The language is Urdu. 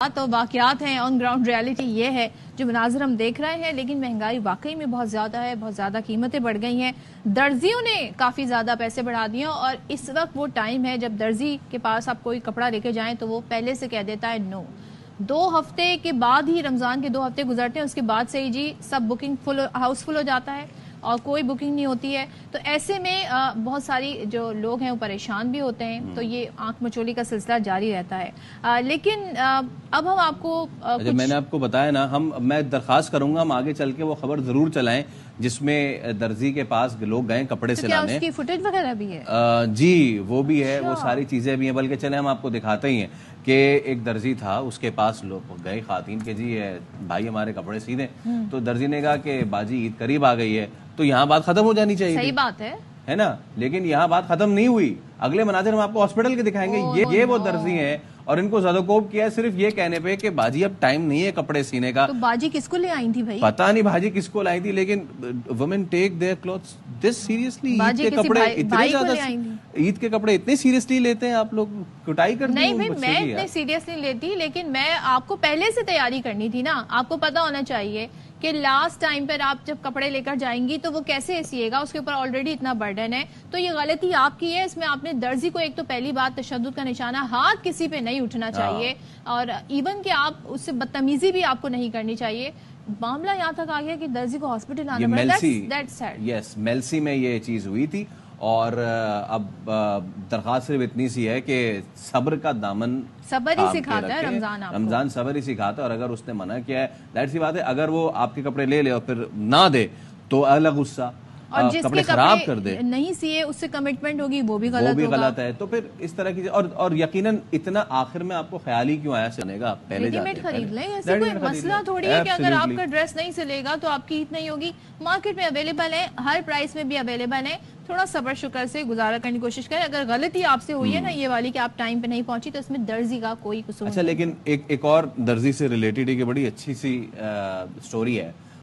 تو واقعات ہیں، آن گراؤنڈ ریالٹی یہ ہے جو مناظر ہم دیکھ رہے ہیں. لیکن مہنگائی واقعی میں بہت زیادہ ہے، بہت زیادہ قیمتیں بڑھ گئی ہیں. درزیوں نے کافی زیادہ پیسے بڑھا دیے اور اس وقت وہ ٹائم ہے جب درزی کے پاس آپ کوئی کپڑا لے کے جائیں تو وہ پہلے سے کہہ دیتا ہے نو. 2 ہفتے کے بعد ہی، رمضان کے 2 ہفتے گزرتے ہیں، اس کے بعد سے ہی جی سب بکنگ ہاؤس فل ہو جاتا ہے اور کوئی بکنگ نہیں ہوتی ہے. تو ایسے میں بہت ساری جو لوگ ہیں وہ پریشان بھی ہوتے ہیں. تو یہ آنکھ مچولی کا سلسلہ جاری رہتا ہے. لیکن اب ہم آپ کو میں نے آپ کو بتایا نا، میں درخواست کروں گا ہم آگے چل کے وہ خبر ضرور چلائیں جس میں درزی کے پاس لوگ گئے کپڑے سلانے. اس کی فوٹیج وغیرہ بھی ہے؟ جی وہ بھی ہے، وہ ساری چیزیں بھی ہیں. بلکہ چلیں ہم آپ کو دکھاتے ہی ہیں کہ ایک درزی تھا، اس کے پاس لوگ گئے خواتین کے جی بھائی ہمارے کپڑے سی دیں. تو درزی نے کہا کہ باجی عید قریب آ گئی ہے تو یہاں بات ختم ہو جانی چاہیے. صحیح بات ہے نا، لیکن یہاں بات ختم نہیں ہوئی. اگلے مناظر ہم آپ کو ہاسپٹل کے دکھائیں گے. یہ وہ درزی ہیں اور ان کو زدوکوب کیا ہے صرف یہ کہنے پہ کہ باجی اب ٹائم نہیں ہے کپڑے سینے کا. تو باجی کس کو لے آئی تھی بھائی؟ پتہ نہیں باجی کس کو لائی تھی، لیکن women take their clothes this seriously. Eid کے کپڑے اتنے زیادہ، عید کے کپڑے اتنے سیریسلی لیتے ہیں آپ لوگ؟ کٹائی کرتے ہیں؟ نہیں بھائی، میں اتنے سیریس نہیں لیتی، لیکن میں آپ کو پہلے سے تیاری کرنی تھی نا. آپ کو پتا ہونا چاہیے کہ لاسٹ ٹائم پر آپ جب کپڑے لے کر جائیں گی تو وہ کیسے سیے گا، اس کے اوپر آلریڈی اتنا برڈن ہے. تو یہ غلطی آپ کی ہے. اس میں آپ نے درزی کو ایک تو پہلی بات تشدد کا نشانہ، ہاتھ کسی پہ نہیں اٹھنا چاہیے، اور ایون کہ آپ اس سے بدتمیزی بھی آپ کو نہیں کرنی چاہیے. معاملہ یہاں تک آ گیا کہ درزی کو ہاسپٹل آنا پڑا. یس، میلسی میں یہ چیز ہوئی تھی. اور اب درخواست صرف اتنی سی ہے کہ صبر کا دامن صبر ہی سکھاتا ہے رمضان صبر ہی سکھاتا ہے. اور اگر اس نے منع کیا ہے، ظاہر سی بات ہے اگر وہ آپ کے کپڑے لے اور پھر نہ دے تو الگ غصہ، اور جس کپڑے کے خراب کر دے نہیں سیے اس سے کمٹمنٹ ہوگی وہ بھی غلط ہے. تو پھر اس طرح کی اور یقیناً اتنا آخر میں آپ کو خیال ہی کیوں آیا سنے گا؟ پہلے ریڈی میڈ خرید لیں. ایسے کوئی مسئلہ تھوڑی ہے کہ اگر آپ کا ڈریس نہیں سلے گا تو آپ کی عید نہیں ہوگی. مارکیٹ میں اویلیبل ہے، ہر پرائس میں بھی اویلیبل ہے. تھوڑا صبر شکر سے گزارا کرنے کی کوشش کریں. اگر غلطی آپ سے ہوئی ہے نا یہ والی کہ آپ ٹائم پہ نہیں پہنچی، تو اس میں درزی کا کوئی قصور نہیں. اچھا، لیکن ایک اور درزی سے ریلیٹڈ ہے کہ بڑی اچھی سی سٹوری ہے.